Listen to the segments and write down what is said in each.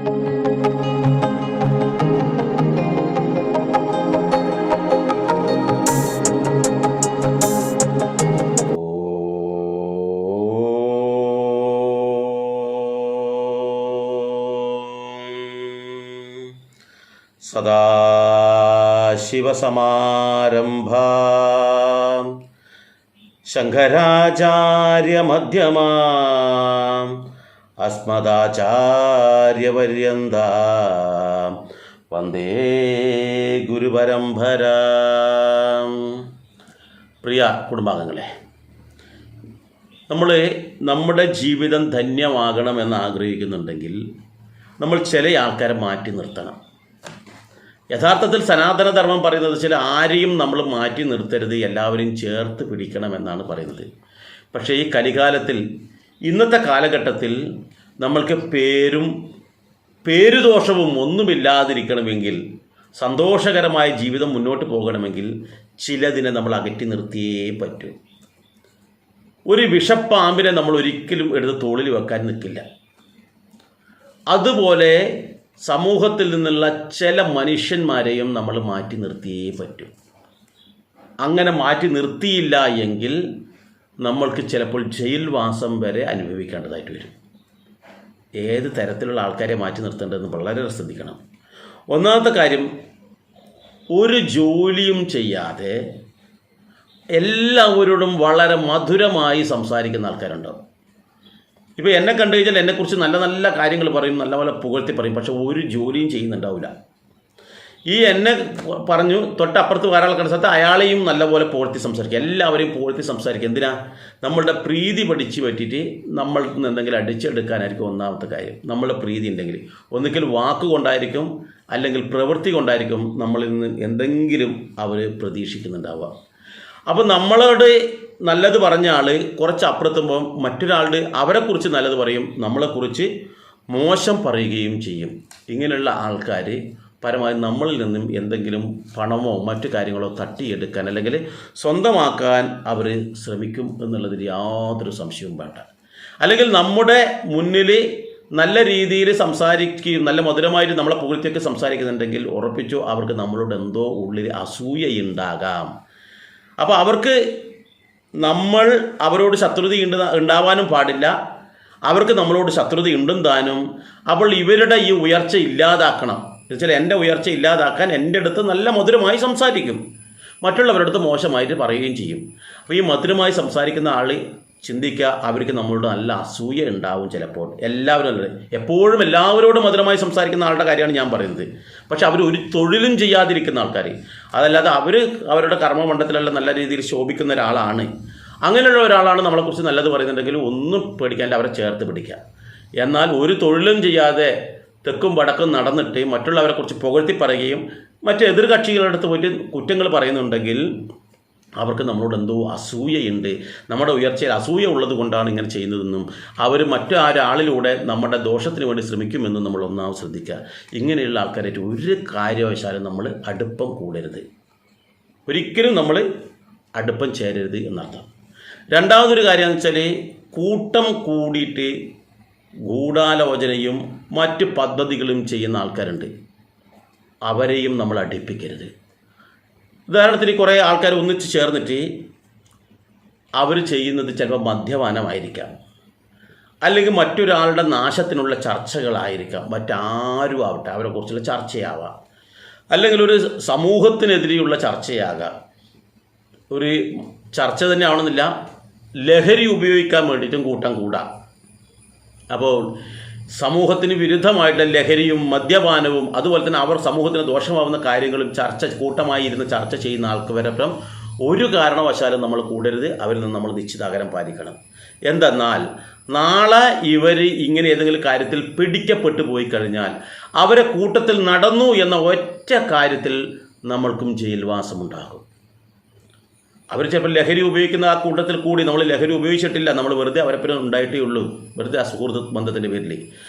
സദാശിവസമാരംഭാം ശങ്കരാചാര്യമധ്യമാം അസ്മദാചാര്യപര്യന്താം വന്ദേ ഗുരുപരമ്പരാം. പ്രിയ കുടുംബാംഗങ്ങളെ, നമ്മുടെ ജീവിതം ധന്യമാകണമെന്ന് ആഗ്രഹിക്കുന്നുണ്ടെങ്കിൽ നമ്മൾ ചില ആൾക്കാരെ മാറ്റി നിർത്തണം. യഥാർത്ഥത്തിൽ സനാതനധർമ്മം പറയുന്നത് ചില ആരെയും നമ്മൾ മാറ്റി നിർത്തരുത്, എല്ലാവരെയും ചേർത്ത് പിടിക്കണമെന്നാണ് പറയുന്നത്. പക്ഷേ ഈ കലികാലത്തിൽ, ഇന്നത്തെ കാലഘട്ടത്തിൽ നമ്മൾക്ക് പേരുദോഷവും ഒന്നുമില്ലാതിരിക്കണമെങ്കിൽ, സന്തോഷകരമായ ജീവിതം മുന്നോട്ട് പോകണമെങ്കിൽ ചിലതിനെ നമ്മൾ അകറ്റി നിർത്തിയേ പറ്റൂ. ഒരു വിഷപ്പാമ്പിനെ നമ്മൾ ഒരിക്കലും എടുത്ത് തോളിൽ വെക്കാൻ നിൽക്കില്ല. അതുപോലെ സമൂഹത്തിൽ നിന്നുള്ള ചില മനുഷ്യന്മാരെയും നമ്മൾ മാറ്റി നിർത്തിയേ പറ്റൂ. അങ്ങനെ മാറ്റി നിർത്തിയില്ല എങ്കിൽ നമ്മൾക്ക് ചിലപ്പോൾ ജയിൽവാസം വരെ അനുഭവിക്കേണ്ടതായിട്ട് വരും. ഏത് തരത്തിലുള്ള ആൾക്കാരെ മാറ്റി നിർത്തേണ്ടതെന്ന് വളരെ ശ്രദ്ധിക്കണം. ഒന്നാമത്തെ കാര്യം, ഒരു ജോലിയും ചെയ്യാതെ എല്ലാവരോടും വളരെ മധുരമായി സംസാരിക്കുന്ന ആൾക്കാരുണ്ടാവും. ഇപ്പോൾ എന്നെ കണ്ടു കഴിഞ്ഞാൽ എന്നെക്കുറിച്ച് നല്ല നല്ല കാര്യങ്ങൾ പറയും, നല്ല പോലെ പുകഴ്ത്തി പറയും, പക്ഷെ ഒരു ജോലിയും ചെയ്യുന്നുണ്ടാവില്ല. ഈ എന്നെ പറഞ്ഞു തൊട്ടപ്പുറത്ത് വേറെ ആൾക്കാരുടെ സ്ഥലത്ത് അയാളെയും നല്ലപോലെ പുകഴ്ത്തി സംസാരിക്കുക, എല്ലാവരെയും പുകഴ്ത്തി സംസാരിക്കുക. എന്തിനാ? നമ്മളുടെ പ്രീതി പഠിച്ച് പറ്റിയിട്ട് നമ്മളിൽ നിന്ന് എന്തെങ്കിലും അടിച്ചെടുക്കാനായിരിക്കും ഒന്നാമത്തെ കാര്യം. നമ്മളുടെ പ്രീതി ഉണ്ടെങ്കിൽ ഒന്നുകിൽ വാക്കുകൊണ്ടായിരിക്കും, അല്ലെങ്കിൽ പ്രവൃത്തി കൊണ്ടായിരിക്കും നമ്മളിൽ നിന്ന് എന്തെങ്കിലും അവർ പ്രതീക്ഷിക്കുന്നുണ്ടാവുക. അപ്പോൾ നമ്മളോട് നല്ലത് പറഞ്ഞ ആൾ കുറച്ച് അപ്പുറത്തുമ്പോൾ മറ്റൊരാളുടെ അവരെക്കുറിച്ച് നല്ലത് പറയും, നമ്മളെക്കുറിച്ച് മോശം പറയുകയും ചെയ്യും. ഇങ്ങനെയുള്ള ആൾക്കാർ പരമാവധി നമ്മളിൽ നിന്നും എന്തെങ്കിലും പണമോ മറ്റു കാര്യങ്ങളോ തട്ടിയെടുക്കാൻ അല്ലെങ്കിൽ സ്വന്തമാക്കാൻ അവർ ശ്രമിക്കും എന്നുള്ളതിൽ യാതൊരു സംശയവും വേണ്ട. അല്ലെങ്കിൽ നമ്മുടെ മുന്നിൽ നല്ല രീതിയിൽ സംസാരിക്കുകയും നല്ല മധുരമായിട്ട് നമ്മളെ പുകഴ്ത്തിയൊക്കെ സംസാരിക്കുന്നുണ്ടെങ്കിൽ ഉറപ്പിച്ചോ അവർക്ക് നമ്മളോട് എന്തോ ഉള്ളിൽ അസൂയയുണ്ടാകാം. അപ്പോൾ അവർക്ക് നമ്മൾ അവരോട് ശത്രുത ഉണ്ടാവാനും പാടില്ല, അവർക്ക് നമ്മളോട് ശത്രുത ഉണ്ടും താനും. അപ്പോൾ ഇവരുടെ ഈ ഉയർച്ച ഇല്ലാതാക്കണം. എന്നുവെച്ചാൽ എൻ്റെ ഉയർച്ച ഇല്ലാതാക്കാൻ എൻ്റെ അടുത്ത് നല്ല മധുരമായി സംസാരിക്കും, മറ്റുള്ളവരുടെ അടുത്ത് മോശമായിട്ട് പറയുകയും ചെയ്യും. അപ്പോൾ ഈ മധുരമായി സംസാരിക്കുന്ന ആൾ ചിന്തിക്കുക, അവർക്ക് നമ്മളോട് നല്ല അസൂയ ഉണ്ടാവും. ചിലപ്പോൾ എല്ലാവരും അല്ലേ, എപ്പോഴും എല്ലാവരോടും മധുരമായി സംസാരിക്കുന്ന ആളുടെ കാര്യമാണ് ഞാൻ പറയുന്നത്. പക്ഷെ അവർ ഒരു തൊഴിലും ചെയ്യാതിരിക്കുന്ന ആൾക്കാർ, അതല്ലാതെ അവരുടെ കർമ്മമണ്ഡലത്തിലെല്ലാം നല്ല രീതിയിൽ ശോഭിക്കുന്ന ഒരാളാണ്, അങ്ങനെയുള്ള ഒരാളാണ് നമ്മളെക്കുറിച്ച് നല്ലത് പറയുന്നുണ്ടെങ്കിൽ ഒന്നും പേടിക്കാണ്ട് അവരെ ചേർത്ത് പിടിക്കുക. എന്നാൽ ഒരു തൊഴിലും ചെയ്യാതെ തെക്കും വടക്കും നടന്നിട്ട് മറ്റുള്ളവരെക്കുറിച്ച് പുകഴ്ത്തി പറയുകയും മറ്റ് എതിർ കക്ഷികളുടെ അടുത്ത് പോയിട്ട് കുറ്റങ്ങൾ പറയുന്നുണ്ടെങ്കിൽ അവർക്ക് നമ്മളോട് എന്തോ അസൂയയുണ്ട്, നമ്മുടെ ഉയർച്ചയിൽ അസൂയ ഉള്ളത് കൊണ്ടാണ് ഇങ്ങനെ ചെയ്യുന്നതെന്നും അവർ മറ്റൊരാളിലൂടെ നമ്മുടെ ദോഷത്തിന് വേണ്ടി ശ്രമിക്കുമെന്നും നമ്മൾ ഒന്നാമത് ശ്രദ്ധിക്കുക. ഇങ്ങനെയുള്ള ആൾക്കാരായിട്ട് ഒരു കാര്യവശാലും നമ്മൾ അടുപ്പം കൂടരുത്, ഒരിക്കലും നമ്മൾ അടുപ്പം ചേരരുത് എന്നർത്ഥം. രണ്ടാമതൊരു കാര്യം എന്ന് വെച്ചാൽ, കൂട്ടം കൂടിയിട്ട് ഗൂഢാലോചനയും മറ്റ് പദ്ധതികളും ചെയ്യുന്ന ആൾക്കാരുണ്ട്, അവരെയും നമ്മൾ അടുപ്പിക്കരുത്. ഉദാഹരണത്തിന് കുറേ ആൾക്കാർ ഒന്നിച്ച് ചേർന്നിട്ട് അവർ ചെയ്യുന്നത് ചിലപ്പോൾ മദ്യപാനമായിരിക്കാം, അല്ലെങ്കിൽ മറ്റൊരാളുടെ നാശത്തിനുള്ള ചർച്ചകളായിരിക്കാം, മറ്റാരും ആവട്ടെ അവരെക്കുറിച്ചുള്ള ചർച്ചയാവാം, അല്ലെങ്കിൽ ഒരു സമൂഹത്തിനെതിരെയുള്ള ചർച്ചയാകാം. ഒരു ചർച്ച തന്നെ ആവണമെന്നില്ല, ലഹരി ഉപയോഗിക്കാൻ വേണ്ടിയിട്ടും കൂട്ടം കൂടാം. അപ്പോൾ സമൂഹത്തിന് വിരുദ്ധമായിട്ടുള്ള ലഹരിയും മദ്യപാനവും അതുപോലെ തന്നെ അവർ സമൂഹത്തിന് ദോഷമാവുന്ന കാര്യങ്ങളും കൂട്ടമായി ഇരുന്ന് ചർച്ച ചെയ്യുന്ന ആൾക്കാരൊപ്പം ഒരു കാരണവശാലും നമ്മൾ കൂടരുത്. അവരിൽ നിന്ന് നമ്മൾ നിശ്ചിതാകരം പാലിക്കണം. എന്തെന്നാൽ നാളെ ഇവർ ഇങ്ങനെ ഏതെങ്കിലും കാര്യത്തിൽ പിടിക്കപ്പെട്ടു പോയി കഴിഞ്ഞാൽ അവരെ കൂട്ടത്തിൽ നടന്നു എന്ന ഒറ്റ കാര്യത്തിൽ നമ്മൾക്കും ജയിൽവാസമുണ്ടാകും. അവർ ചിലപ്പോൾ ലഹരി ഉപയോഗിക്കുന്ന ആ കൂട്ടത്തിൽ കൂടി നമ്മൾ ലഹരി ഉപയോഗിച്ചിട്ടില്ല, നമ്മൾ വെറുതെ അവരെപ്പരം ഉണ്ടായിട്ടേ ഉള്ളൂ, വെറുതെ ആ സുഹൃത്ത് ബന്ധത്തിൻ്റെ പേരിൽ.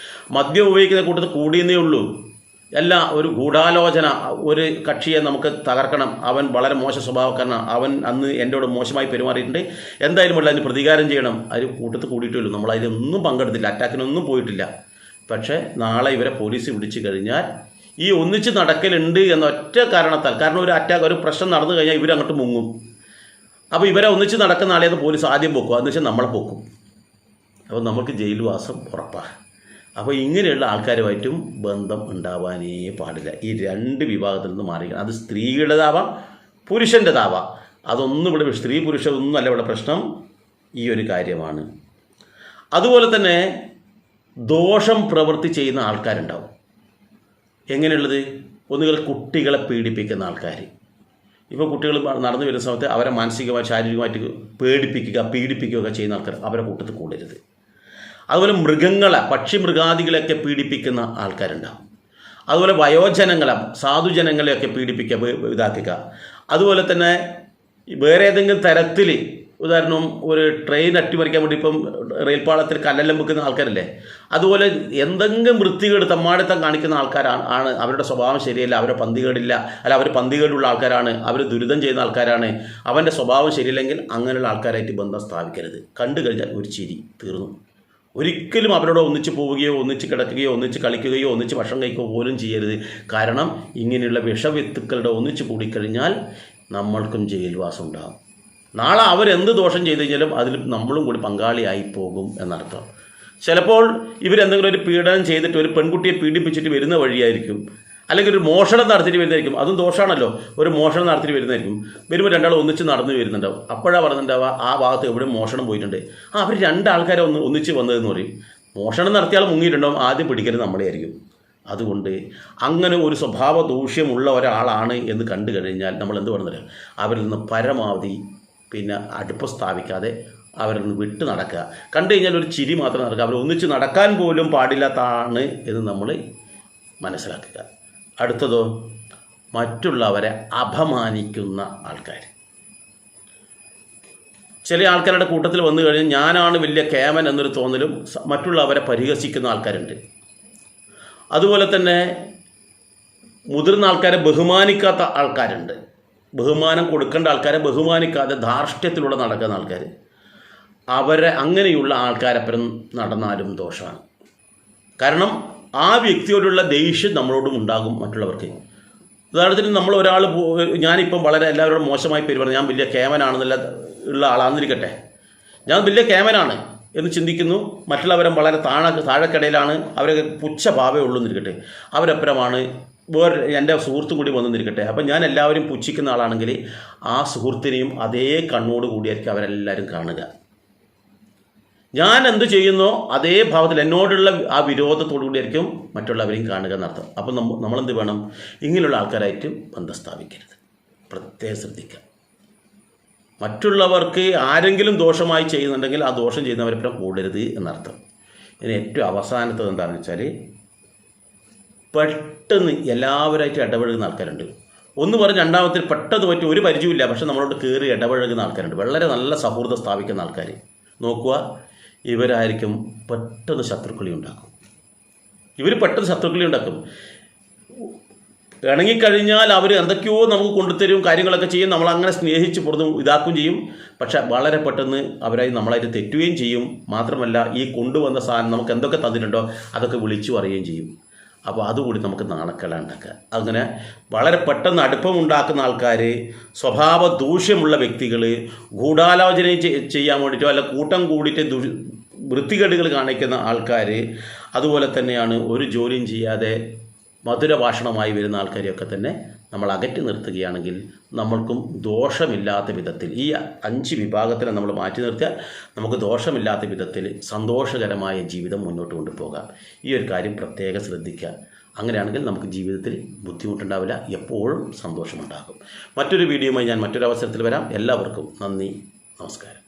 മദ്യം ഉപയോഗിക്കുന്ന കൂട്ടത്തിൽ കൂടിയെന്നേ ഉള്ളൂ. എല്ലാം ഒരു ഗൂഢാലോചന, ഒരു കക്ഷിയെ നമുക്ക് തകർക്കണം, അവൻ വളരെ മോശ സ്വഭാവക്കാരനാണ്, അവൻ അന്ന് എന്നോട് മോശമായി പെരുമാറിയിട്ടുണ്ട്, എന്തായാലും ഉള്ള അതിന് പ്രതികാരം ചെയ്യണം, അതിന് കൂട്ടത്തിൽ കൂടിയിട്ടേ ഉള്ളൂ. നമ്മൾ അതിലൊന്നും പങ്കെടുത്തില്ല, അറ്റാക്കിനൊന്നും പോയിട്ടില്ല. പക്ഷേ നാളെ ഇവരെ പോലീസ് പിടിച്ചു കഴിഞ്ഞാൽ ഈ ഒന്നിച്ച് നടക്കലുണ്ട് എന്ന ഒറ്റ കാരണത്താൽ, കാരണം ഒരു പ്രശ്നം നടന്നു കഴിഞ്ഞാൽ ഇവരങ്ങോട്ട് മുങ്ങും. അപ്പോൾ ഇവരെ ഒന്നിച്ച് നടക്കുന്ന ആളെയത് പോലീസ് ആദ്യം പൊക്കും, അതെന്ന് വെച്ചാൽ നമ്മളെ പൊക്കും. അപ്പോൾ നമുക്ക് ജയിൽവാസം ഉറപ്പാണ്. അപ്പോൾ ഇങ്ങനെയുള്ള ആൾക്കാരുമായിട്ടും ബന്ധം ഉണ്ടാവാനേ പാടില്ല. ഈ രണ്ട് വിഭാഗത്തിൽ നിന്ന് മാറി, അത് സ്ത്രീകളുടേതാവാം പുരുഷൻ്റെതാവാം, അതൊന്നും ഇവിടെ സ്ത്രീ പുരുഷ ഒന്നുമല്ല ഇവിടെ പ്രശ്നം, ഈ ഒരു കാര്യമാണ്. അതുപോലെ തന്നെ ദോഷം പ്രവൃത്തി ചെയ്യുന്ന ആൾക്കാരുണ്ടാവും. എങ്ങനെയുള്ളത്? ഒന്നുകിൽ കുട്ടികളെ പീഡിപ്പിക്കുന്ന ആൾക്കാർ. ഇപ്പോൾ കുട്ടികൾ നടന്നു വരുന്ന സമയത്ത് അവരെ മാനസികമായി ശാരീരികമായിട്ട് പീഡിപ്പിക്കുകയൊക്കെ ചെയ്യുന്ന ആൾക്കാർ, അവരെ കൂട്ടത്തിൽ കൂടരുത്. അതുപോലെ മൃഗങ്ങളെ, പക്ഷിമൃഗാദികളെയൊക്കെ പീഡിപ്പിക്കുന്ന ആൾക്കാരുണ്ടാവും. അതുപോലെ വയോജനങ്ങളെ, സാധുജനങ്ങളെയൊക്കെ ഇതാക്കുക. അതുപോലെ തന്നെ വേറെ ഏതെങ്കിലും തരത്തിൽ, ഉദാഹരണം ഒരു ട്രെയിൻ അട്ടിമറിക്കാൻ വേണ്ടി ഇപ്പം റെയിൽപാളത്തിൽ കല്ലെല്ലാം വെക്കുന്ന ആൾക്കാരല്ലേ, അതുപോലെ എന്തെങ്കിലും വൃത്തികേട് തമ്മാടിത്തം കാണിക്കുന്ന ആൾക്കാരാണ്, അവരുടെ സ്വഭാവം ശരിയല്ല, അവരെ പന്തികേടില്ല, അല്ല അവർ പന്തികേടുള്ള ആൾക്കാരാണ്, അവർ ദുരിതം ചെയ്യുന്ന ആൾക്കാരാണ്, അവൻ്റെ സ്വഭാവം ശരിയില്ലെങ്കിൽ അങ്ങനെയുള്ള ആൾക്കാരായിട്ട് ബന്ധം സ്ഥാപിക്കരുത്. കണ്ടു കഴിഞ്ഞാൽ ഒരു ചിരി, തീർന്നു. ഒരിക്കലും അവരോട് ഒന്നിച്ച് പോവുകയോ ഒന്നിച്ച് കിടക്കുകയോ ഒന്നിച്ച് കളിക്കുകയോ ഒന്നിച്ച് ഭക്ഷണം കഴിക്കുകയോ പോലും ചെയ്യരുത്. കാരണം ഇങ്ങനെയുള്ള വിഷവിത്തുക്കളുടെ ഒന്നിച്ച് കൂടിക്കഴിഞ്ഞാൽ നമ്മൾക്കും ജയിൽവാസം ഉണ്ടാകും. നാളെ അവരെന്ത് ദോഷം ചെയ്തു കഴിഞ്ഞാലും അതിൽ നമ്മളും കൂടി പങ്കാളിയായി പോകും എന്നർത്ഥം. ചിലപ്പോൾ ഇവരെന്തെങ്കിലും ഒരു പീഡനം ചെയ്തിട്ട് ഒരു പെൺകുട്ടിയെ പീഡിപ്പിച്ചിട്ട് വരുന്ന വഴിയായിരിക്കും, അല്ലെങ്കിൽ ഒരു മോഷണം നടത്തിയിട്ട് വരുന്നതായിരിക്കും. അതും ദോഷമാണല്ലോ. ഒരു മോഷണം നടത്തിയിട്ട് വരുന്നതായിരിക്കും. വരുമ്പോൾ രണ്ടാളും ഒന്നിച്ച് നടന്നു വരുന്നുണ്ടാവും. അപ്പോഴാണ് പറയുന്നുണ്ടാവുക ആ ഭാഗത്ത് എവിടെ മോഷണം പോയിട്ടുണ്ട്, അവർ രണ്ടാൾക്കാരെ ഒന്നിച്ച് വന്നതെന്ന് പറയും. മോഷണം നടത്തിയാൽ മുങ്ങിയിട്ടുണ്ടാവും, ആദ്യം പിടിക്കരുത് നമ്മളെയായിരിക്കും. അതുകൊണ്ട് അങ്ങനെ ഒരു സ്വഭാവ ദൂഷ്യമുള്ള ഒരാളാണ് എന്ന് കണ്ടു കഴിഞ്ഞാൽ നമ്മൾ എന്ത് പറയുന്നില്ല, അവരിൽ നിന്ന് പരമാവധി അടുപ്പം സ്ഥാപിക്കാതെ അവരിൽ നിന്ന് വിട്ട് നടക്കുക. കണ്ടു കഴിഞ്ഞാൽ ഒരു ചിരി മാത്രം നടക്കുക. അവർ ഒന്നിച്ച് നടക്കാൻ പോലും പാടില്ലാത്തതാണ് എന്ന് നമ്മൾ മനസ്സിലാക്കുക. അടുത്തതോ, മറ്റുള്ളവരെ അപമാനിക്കുന്ന ആൾക്കാർ. ചില ആൾക്കാരുടെ കൂട്ടത്തിൽ വന്നു കഴിഞ്ഞാൽ ഞാനാണ് വലിയ കേമൻ എന്നൊരു തോന്നലും മറ്റുള്ളവരെ പരിഹസിക്കുന്ന ആൾക്കാരുണ്ട്. അതുപോലെ തന്നെ മുതിർന്ന ആൾക്കാരെ ബഹുമാനിക്കാത്ത ആൾക്കാരുണ്ട്. ബഹുമാനം കൊടുക്കേണ്ട ആൾക്കാരെ ബഹുമാനിക്കാതെ ധാർഷ്ട്യത്തിലൂടെ നടക്കുന്ന ആൾക്കാർ, അങ്ങനെയുള്ള ആൾക്കാരപ്പുറം നടന്നാലും ദോഷമാണ്. കാരണം ആ വ്യക്തിയോടുള്ള ദേഷ്യം നമ്മളോടും ഉണ്ടാകും മറ്റുള്ളവർക്ക്. ഉദാഹരണത്തിന് നമ്മൾ ഞാനിപ്പം വളരെ എല്ലാവരോടും മോശമായി പെരുമാറും, ഞാൻ വലിയ കേമനാണെന്നുള്ള ഉള്ള ആളാണെന്നിരിക്കട്ടെ, ഞാൻ വലിയ കേമനാണ് എന്ന് ചിന്തിക്കുന്നു, മറ്റുള്ളവരും വളരെ താഴെക്കടയിലാണ്, അവരൊക്കെ പുച്ഛഭാവേ ഉള്ളൂ എന്നിരിക്കട്ടെ, അവരപ്പുറമാണ് എൻ്റെ സുഹൃത്തും കൂടി വന്നിരിക്കട്ടെ. അപ്പം ഞാൻ എല്ലാവരും പുച്ഛിക്കുന്ന ആളാണെങ്കിൽ ആ സുഹൃത്തിനെയും അതേ കണ്ണോട് കൂടിയായിരിക്കും അവരെല്ലാവരും കാണുക. ഞാൻ എന്ത് ചെയ്യുന്നോ അതേ ഭാവത്തിൽ എന്നോടുള്ള ആ വിരോധത്തോടു കൂടിയായിരിക്കും മറ്റുള്ളവരെയും കാണുക എന്നർത്ഥം. അപ്പം നമ്മളെന്ത് വേണം, ഇങ്ങനെയുള്ള ആൾക്കാരായിട്ട് ബന്ധം സ്ഥാപിക്കരുത്, പ്രത്യേകം ശ്രദ്ധിക്കുക. മറ്റുള്ളവർക്ക് ആരെങ്കിലും ദോഷമായി ചെയ്യുന്നുണ്ടെങ്കിൽ ആ ദോഷം ചെയ്യുന്നവരെപ്പുറം കൂടരുത് എന്നർത്ഥം. ഇനി ഏറ്റവും അവസാനത്തത് എന്താണെന്ന് വെച്ചാൽ, പെട്ടെന്ന് എല്ലാവരായിട്ട് ഇടപഴകുന്ന ആൾക്കാരുണ്ട്. ഒന്ന് പറഞ്ഞ് രണ്ടാമത്തിൽ പെട്ടെന്ന് പറ്റി ഒരു പരിചയമില്ല, പക്ഷെ നമ്മളോട് കയറി ഇടപഴകുന്ന ആൾക്കാരുണ്ട്. വളരെ നല്ല സൗഹൃദം സ്ഥാപിക്കുന്ന ആൾക്കാർ. നോക്കുക, ഇവരായിരിക്കും പെട്ടെന്ന് ശത്രുക്കളി ഉണ്ടാക്കും. ഇണങ്ങിക്കഴിഞ്ഞാൽ അവർ എന്തൊക്കെയോ നമുക്ക് കൊണ്ടുതരും, കാര്യങ്ങളൊക്കെ ചെയ്യും, നമ്മളങ്ങനെ സ്നേഹിച്ച് പുറത്തും ഇതാക്കുകയും ചെയ്യും. പക്ഷെ വളരെ പെട്ടെന്ന് അവരായി നമ്മളായിട്ട് തെറ്റുകയും ചെയ്യും. മാത്രമല്ല ഈ കൊണ്ടുവന്ന സാധനം നമുക്ക് എന്തൊക്കെ തന്നിട്ടുണ്ടോ അതൊക്കെ വിളിച്ചു പറയുകയും ചെയ്യും. അപ്പോൾ അതുകൂടി നമുക്ക് നാണക്കേടുണ്ടാക്കുക. അങ്ങനെ വളരെ പെട്ടെന്ന് അടുപ്പമുണ്ടാക്കുന്ന ആൾക്കാർ, സ്വഭാവ ദൂഷ്യമുള്ള വ്യക്തികൾ, ഗൂഢാലോചന ചെയ്യാൻ വേണ്ടിയിട്ടോ അല്ല കൂട്ടം കൂടിയിട്ട് വൃത്തികേടുകൾ കാണിക്കുന്ന ആൾക്കാർ, അതുപോലെ തന്നെയാണ് ഒരു ജോലിയും ചെയ്യാതെ മധുരഭാഷണമായി വരുന്ന ആൾക്കാരെയൊക്കെ തന്നെ നമ്മൾ അകറ്റി നിർത്തുകയാണെങ്കിൽ നമ്മൾക്കും ദോഷമില്ലാത്ത വിധത്തിൽ ഈ 5 വിഭാഗത്തിനെ നമ്മൾ മാറ്റി നിർത്തിയാൽ നമുക്ക് ദോഷമില്ലാത്ത വിധത്തിൽ സന്തോഷകരമായ ജീവിതം മുന്നോട്ട് കൊണ്ടുപോകാം. ഈ ഒരു കാര്യം പ്രത്യേകം ശ്രദ്ധിക്കുക. അങ്ങനെയാണെങ്കിൽ നമുക്ക് ജീവിതത്തിൽ ബുദ്ധിമുട്ടുണ്ടാവില്ല, എപ്പോഴും സന്തോഷമുണ്ടാകും. മറ്റൊരു വീഡിയോയുമായി ഞാൻ മറ്റൊരു അവസരത്തിൽ വരാം. എല്ലാവർക്കും നന്ദി, നമസ്കാരം.